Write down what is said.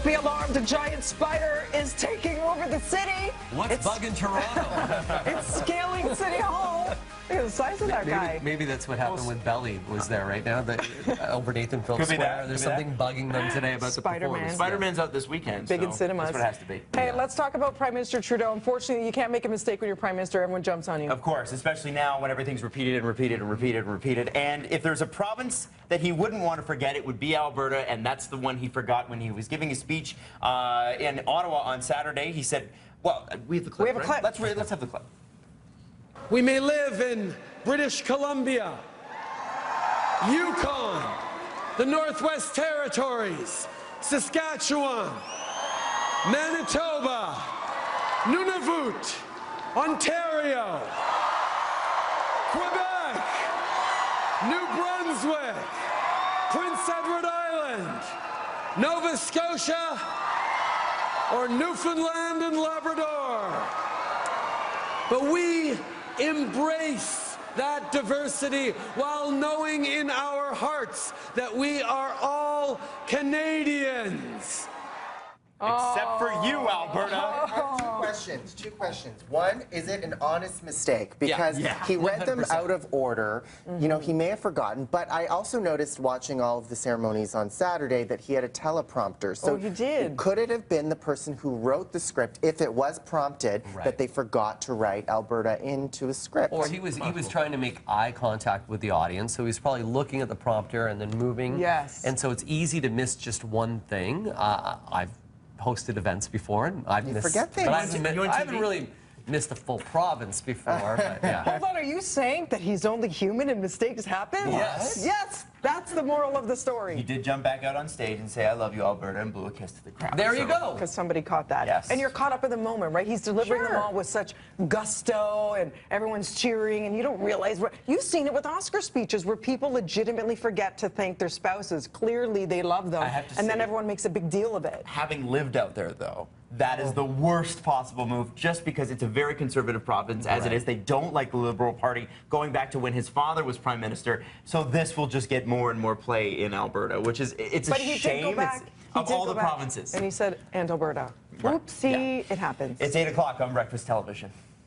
Be alarmed, a giant spider is taking over the city. What's bugging Toronto? It's scaling City Hall. Look at the size of that guy. Maybe that's what happened with Belly was there right now. The over Nathanville Square. There's something bugging them today about the performance. Spider-Man's out this weekend. Big in cinemas. That's what it has to be. Hey, let's talk about Prime Minister Trudeau. Unfortunately, you can't make a mistake when you're Prime Minister. Everyone jumps on you. Of course, especially now when everything's repeated and repeated and repeated and repeated. And if there's a province that he wouldn't want to forget, it would be Alberta, and that's the one he forgot when he was giving a speech in Ottawa on Saturday. He said, well, we have the clip, We have a clip. Let's have the clip. We may live in British Columbia, Yukon, the Northwest Territories, Saskatchewan, Manitoba, Nunavut, Ontario, Quebec, New Brunswick, Prince Edward Island, Nova Scotia, or Newfoundland and Labrador. But we embrace that diversity while knowing in our hearts that we are all Canadians. Except for you, Alberta. I have two questions. One, is it an honest mistake? Because he read them 100%. out of order. You know, he may have forgotten, but I also noticed watching all of the ceremonies on Saturday that he had a teleprompter. So he did. Could it have been the person who wrote the script, if it was prompted, that they forgot to write Alberta into a script? Or he was trying to make eye contact with the audience, so he's probably looking at the prompter and then moving. Yes. And so it's easy to miss just one thing. I've hosted events before, and I've missed. Forget things. But I haven't really missed a full province before. But yeah. Hold on, are you saying that he's only human and mistakes happen? Yes. Yes, that's the moral of the story. He did jump back out on stage and say, I love you, Alberta, and blew a kiss to the crowd. There you go. Because somebody caught that. Yes. And you're caught up in the moment, right? He's delivering them all with such gusto, and everyone's cheering, and you don't realize. You've seen it with Oscar speeches where people legitimately forget to thank their spouses. Clearly, they love them. And then everyone makes a big deal of it. Having lived out there, though, that is the worst possible move, just because it's a very conservative province, as it is. They don't like the Liberal Party, going back to when his father was Prime Minister. So this will just get more and more play in Alberta, which is, it's a shame of all the provinces. And he said, and Alberta. Oopsie, it happens. It's 8 o'clock on Breakfast Television.